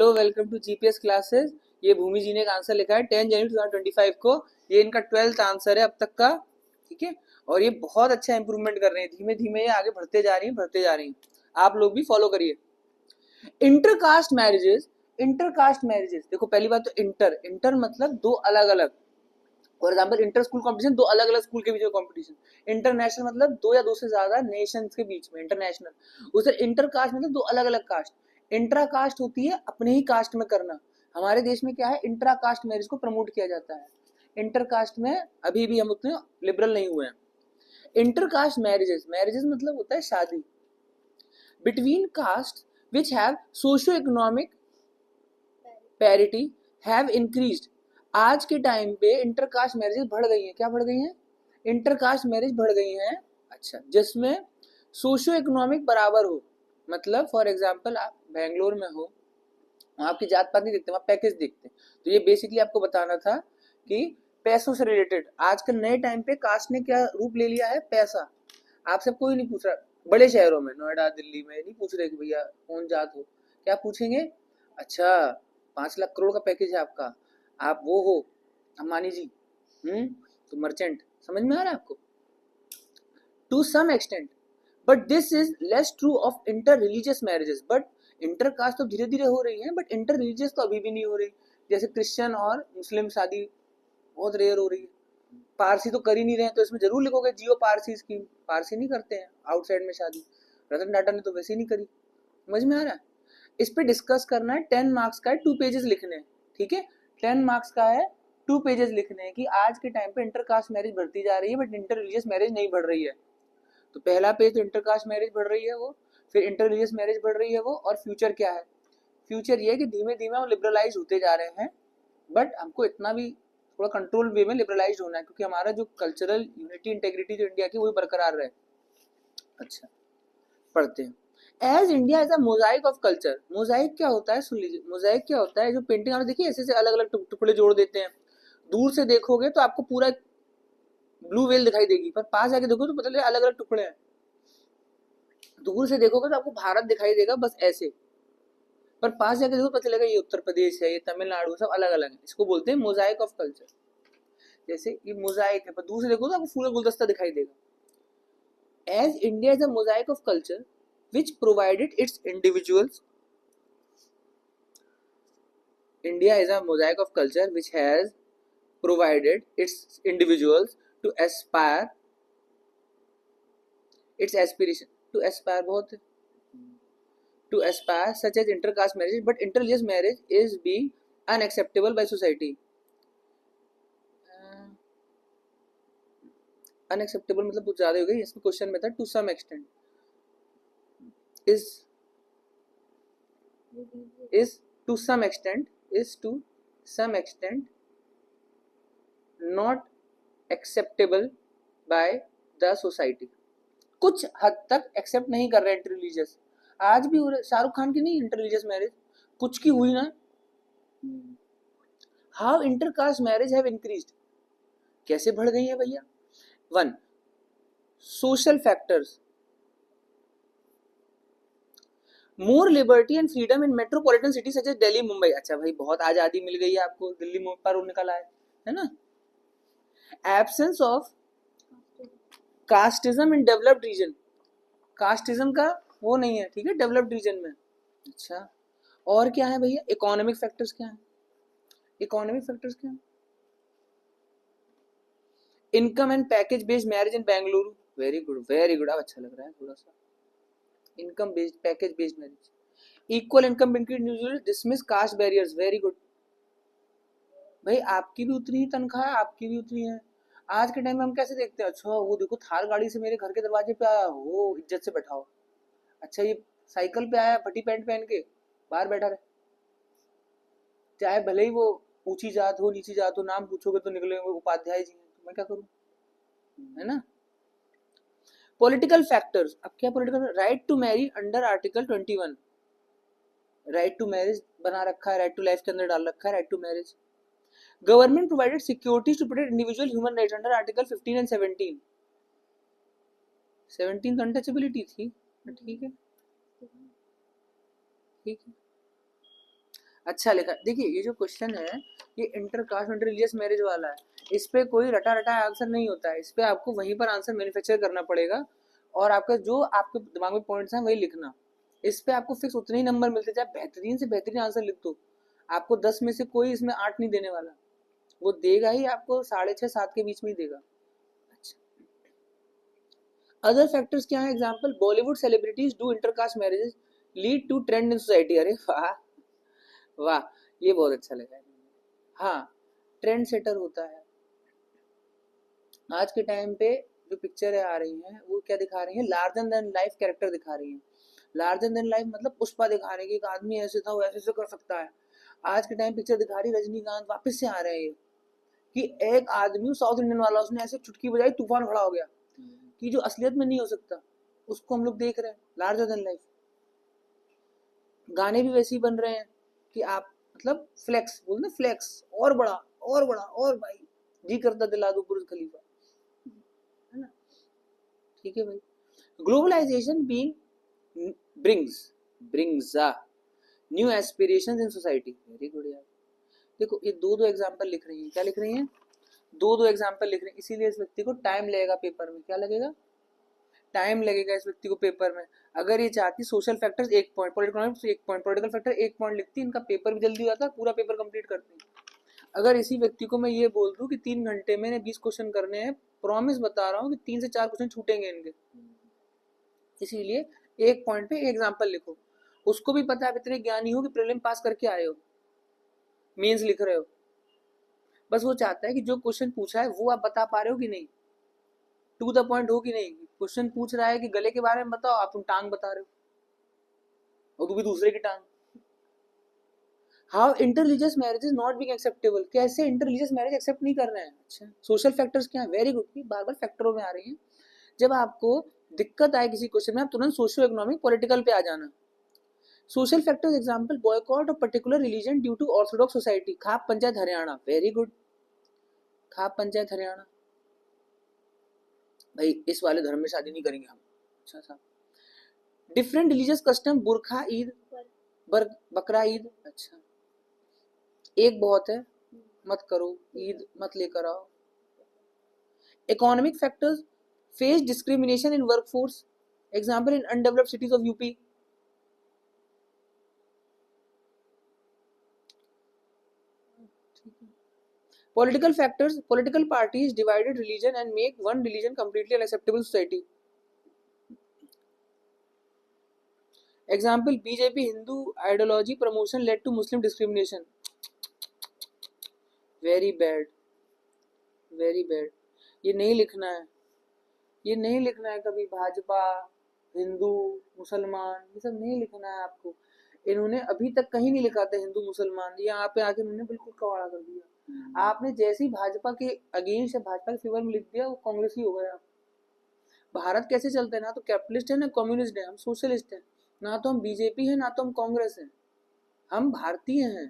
Hello, welcome to GPS classes. ये भूमि जी ने एक आंसर लिखा है 10 जनवरी 2025 को। ये इनका 12th आंसर है अब तक का। ठीक है, और ये बहुत अच्छा इंप्रूवमेंट कर रहे हैं, धीमे धीमे ये आगे बढ़ते जा रही हैं। आप लोग भी फॉलो करिए। इंटर कास्ट मैरिजेस देखो, पहली बात तो इंटर मतलब दो अलग अलग। For example inter school competition, दो अलग अलग स्कूल के बीच में कॉम्पिटिशन। इंटरनेशनल मतलब दो या दो से ज्यादा नेशंस के बीच में इंटरनेशनल। उसे इंटर कास्ट मतलब दो अलग अलग कास्ट। इंट्रा कास्ट होती है अपने ही कास्ट में करना। हमारे देश में क्या है, इंट्रा कास्ट मैरिज को प्रमोट किया जाता है। इंटर कास्ट में अभी भी हम उतने लिबरल नहीं हुए हैं। इंटर कास्ट मैरिजेस मैरिजेस मतलब होता है शादी between caste which have socio economic parity have increased. आज के टाइम पे इंटरकास्ट मैरिजेस बढ़ गई हैं। क्या बढ़ गई हैं? इंटरकास्ट मैरिज बढ़ गई हैं। अच्छा, जिसमें सोशियो इकोनॉमिक बराबर हो। मतलब फॉर एग्जांपल आप बेंगलोर में हो, आपकी जात पात नहीं देखते, वहाँ पैकेज देखते हैं। तो ये बेसिकली आपको बताना था कि पैसों से रिलेटेड आजकल नए टाइम पे कास्ट ने क्या रूप ले लिया है, पैसा। आपसे कोई नहीं पूछ रहा, बड़े शहरों में नोएडा दिल्ली में नहीं पूछ रहे कि भैया कौन जात हो। क्या पूछेंगे? अच्छा, 5 लाख करोड़ का पैकेज है आपका, आप वो हो अंबानी जी, तो मर्चेंट। समझ में आ रहा है आपको? To some extent, but this is less true of inter religious marriages. But inter caste तो धीरे धीरे हो रही है, बट इंटर रिलीजियस तो अभी भी नहीं हो रही। जैसे क्रिश्चियन और मुस्लिम शादी बहुत रेयर हो रही है। पारसी तो कर ही नहीं रहे हैं, तो इसमें जरूर लिखोगे जियो पारसी स्कीम। पारसी नहीं करते हैं आउटसाइड में शादी। रतन टाटा ने तो वैसे ही नहीं करी। समझ में आ रहा है? इस पे डिस्कस करना है। 10 मार्क्स का है, 2 पेजेस लिखने हैं। ठीक है, 10 मार्क्स का है, 2 पेजेस लिखने हैं कि आज के टाइम पे इंटरकास्ट मैरिज बढ़ती जा रही है बट इंटर रिलीजियस मैरिज नहीं बढ़ रही है। तो पहला पेज तो इंटरकास्ट मैरिज बढ़ रही है वो, फिर इंटर रिलीजियस मैरिज बढ़ रही है वो, और फ्यूचर क्या है? फ्यूचर ये है कि धीमे धीमे हम लिबरलाइज होते जा रहे हैं। बट हमको इतना भी थोड़ा कंट्रोल वे में लिबरलाइज होना है, क्योंकि हमारा जो कल्चरल यूनिटी इंटेग्रिटी जो इंडिया की, वही बरकरार रहे। अच्छा, पढ़ते हैं। As India is a mosaic of culture. Mosaic क्या होता है, सुन लीजिए। मोजाइक क्या होता है? जो पेंटिंग आप देखिए ऐसे अलग अलग टुकड़े जोड़ देते हैं। दूर से देखोगे तो आपको पूरा ब्लू वेल दिखाई देगी, पर पास जाके देखो तो पता चलेगा अलग अलग टुकड़े हैं। दूर से देखोगे तो आपको भारत दिखाई देगा बस ऐसे, पर पास जाके देखो पता चलेगा ये उत्तर प्रदेश है, ये तमिलनाडु, सब अलग अलग है। इसको बोलते हैं मोजाइक ऑफ कल्चर। जैसे ये मोजाइक है, पर दूर से देखो तो आपको पूरा गुलदस्ता दिखाई देगा। As India is a mosaic of culture which provided its individuals. India is a mosaic of culture which has provided its individuals to aspire, its aspiration to aspire बहुत है, to aspire such as intercaste marriage, but interreligious marriage is being unacceptable by society. Unacceptable मतलब कुछ ज्यादा हो गई। इसमें question में था to some extent. is to some extent not acceptable by the society। कुछ हद तक एक्सेप्ट नहीं कर रहे इंटर रिलीजियस। आज भी हो रहे। शाहरुख खान की नहीं इंटर रिलीजियस मैरिज, कुछ की हुई ना। How intercaste marriage have increased, कैसे बढ़ गई है भैया? 1, social factors, more liberty and freedom in metropolitan city such as Delhi Mumbai. अच्छा भाई, बहुत आजादी मिल गई है आपको, दिल्ली मुंबई पर निकल आए, है ना। Absence of casteism in developed region, casteism का वो नहीं है, ठीक है, डेवलप्ड रीजन में। अच्छा, और क्या है भैया? इकोनॉमिक फैक्टर्स क्या है? इकोनॉमिक फैक्टर्स क्या है? Income and package based marriage in Bengaluru. Very good, very good. अब अच्छा लग रहा है थोड़ा सा। Income based, package based marriage, equal income between individuals, dismiss caste barriers. Very good भाई, आपकी भी उतनी ही तनख्वाह है, आपकी भी उतनी है। आज के टाइम में हम कैसे देखते हैं? अच्छा वो देखो थार गाड़ी से मेरे घर के दरवाजे पे आया, हो इज्जत से बैठाओ। अच्छा ये साइकिल पे आया फटी पैंट पहन के, बाहर बैठा रहे। चाहे भले ही वो ऊंची जात हो नीची जात हो, नाम पूछोगे तो निकलेंगे उपाध्याय जी, तो मैं क्या करूं, है ना। पॉलिटिकल फैक्टर्स, अब क्या political? Right to marry under article 21, right to marriage बना रखा है, राइट टू लाइफ के अंदर डाल रखा है right to marriage. Government provided securities to protect individual human rights under article 15 and 17। 17 तो अनटचेबिलिटी थी, ठीक है, ठीक है। अच्छा लिखा। देखिए ये जो क्वेश्चन है ये inter caste inter religious marriage वाला है, इस पे कोई रटा रटा आंसर नहीं होता है, इस पे आपको वहीं पर आंसर मैन्युफैक्चर करना पड़ेगा और आपका जो आपके दिमाग में पॉइंट्स हैं वही लिखना। इस पे आपको फिक्स उतने ही नंबर मिलते, चाहे बेहतरीन से बेहतरीन आंसर लिख दो, आपको 10 में से कोई इसमें 8 नहीं देने वाला, वो देगा ही आपको 6.5-7 के बीच में ही देगा। अच्छा, अदर फैक्टर्स क्या है? Example, Bollywood celebrities do intercaste marriages lead to trend in society. अरे वाह वाह, ये बहुत अच्छा लगा। हाँ, ट्रेंड सेटर होता है। आज के टाइम पे जो पिक्चरें आ रही हैं वो क्या दिखा रही हैं? लार्जर देन लाइफ कैरेक्टर दिखा रही हैं। लार्जर देन लाइफ मतलब पुष्पा दिखा रही है कि एक आदमी ऐसे था वो ऐसे ऐसे कर सकता है। आज के टाइम पिक्चर दिखा रही रजनीकांत वापस से आ रहे हैं कि एक आदमी साउथ इंडियन वाला उसने ऐसे चुटकी बजाई तूफान खड़ा हो गया, कि जो असलियत में नहीं हो सकता उसको हम लोग देख रहे हैं लार्जर देन लाइफ। गाने भी वैसे ही बन रहे हैं कि आप मतलब फ्लेक्स बोलते हैं, फ्लेक्स और बड़ा और बड़ा और भाई जी करता दिला दो बुर्ज खलीफा, है ना? ठीक है भाई। Globalisation being brings new aspirations in society. Very good यार। देखो ये दो एग्जांपल लिख रही हैं, क्या लिख रही हैं? दो एग्जांपल लिख रहे हैं, इसीलिए इस व्यक्ति को टाइम लगेगा पेपर में। क्या लगेगा? टाइम लगेगा इस व्यक्ति को पेपर में। अगर ये चाहती social factors 1 point, political 1 point, political factor 1 point लिखती, इनका पेपर भी जल्दी हो जाता, पूरा पेपर कंप्लीट करती। अगर इसी व्यक्ति को मैं ये बोल दूं कि 3 घंटे में 20 क्वेश्चन करने हैं, प्रॉमिस बता रहा हूँ कि 3 से 4 क्वेश्चन छूटेंगे इनके। इसीलिए 1 पॉइंट पे एग्जाम्पल लिखो। उसको भी पता है, इतने ज्ञानी हो कि प्रीलिम पास करके आए हो, मेंस लिख रहे हो, बस वो चाहता है कि जो क्वेश्चन पूछा है वो आप बता पा रहे हो कि नहीं, टू द पॉइंट हो कि नहीं। क्वेश्चन पूछ रहा है कि गले के बारे में बताओ, आप तुम टांग बता रहे हो, और तू भी दूसरे की टांग। How interreligious marriage is not being acceptable. कैसे इंटररिलीजियस मैरिज एक्सेप्ट नहीं कर रहे हैं? अच्छा, सोशल फैक्टर्स क्या है? वेरी गुड, बार बार फैक्टरों में आ रही है। जब आपको दिक्कत आए किसी क्वेश्चन में, आप तुरंत सोशियो इकोनॉमिक पॉलिटिकल पे आ जाना। Social factors example, boycott of particular religion due to orthodox society. Khap panchayat Haryana. Very good, khap panchayat Haryana. भाई इस वाले धर्म में शादी नहीं करेंगे हम। अच्छा सा। डिफरेंट रिलीजियस कस्टम, बुरखा ईद, बकरा ईद। अच्छा, एक बहुत है, मत करो, ईद मत लेकर आओ। Economic factors, face discrimination in workforce, example in undeveloped cities of UP. Political factors, political parties divided religion and make one religion completely unacceptable society. Example, BJP Hindu ideology promotion led to Muslim discrimination. Very bad, very bad. ये नहीं लिखना है, ये नहीं लिखना है कभी। भाजपा, हिंदू, मुसलमान, ये सब नहीं लिखना है आपको। इन्होंने अभी तक कहीं नहीं लिखा था हिंदू मुसलमान, यहाँ पे आके इन्होंने बिल्कुल कवाड़ा कर दिया। आपने जैसे ही भाजपा के अगेंस्ट या भाजपा के फेवर में लिख दिया, वो कांग्रेस ही हो गया। भारत कैसे चलता है? ना तो कैपिटलिस्ट है ना कम्युनिस्ट है, हम सोशलिस्ट हैं। ना तो हम बीजेपी है ना तो हम कांग्रेस हैं, हम भारतीय हैं।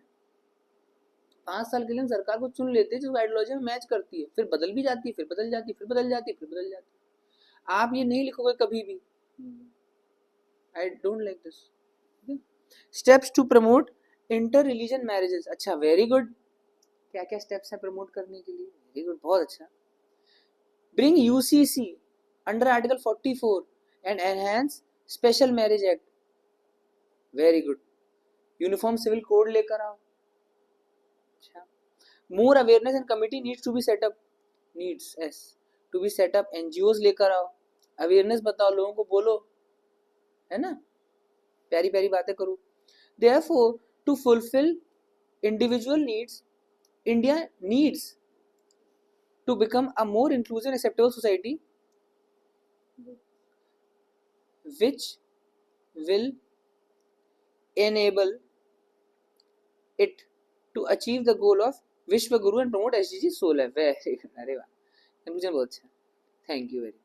5 साल के लिए हम सरकार को चुन लेते हैं जो आइडियोलॉजी में मैच करती है, फिर बदल भी जाती है, फिर बदल जाती है, फिर बदल जाती है, फिर बदल जाती है। आप ये नहीं लिखोगे कभी भी। I don't like this. Steps to promote inter religion marriages. अच्छा, वेरी गुड। क्या क्या स्टेप्स है प्रमोट करने के लिए? वेरी गुड, बहुत अच्छा। Bring UCC under article 44 and enhance special marriage act. Very good. Uniform civil code लेकर आओ। अच्छा, more awareness and committee needs to be set up, needs as to be set up. NGOs लेकर आओ, अवेयरनेस बताओ, लोगों को बोलो, है ना, प्यारी प्यारी बातें करो। Therefore, to fulfill individual needs, India needs to become a more inclusive and acceptable society, which will enable it to achieve the goal of Vishwa Guru and promote SDG 16। अरे वाह, कंक्लूजन बहुत अच्छा, थैंक यू वेरी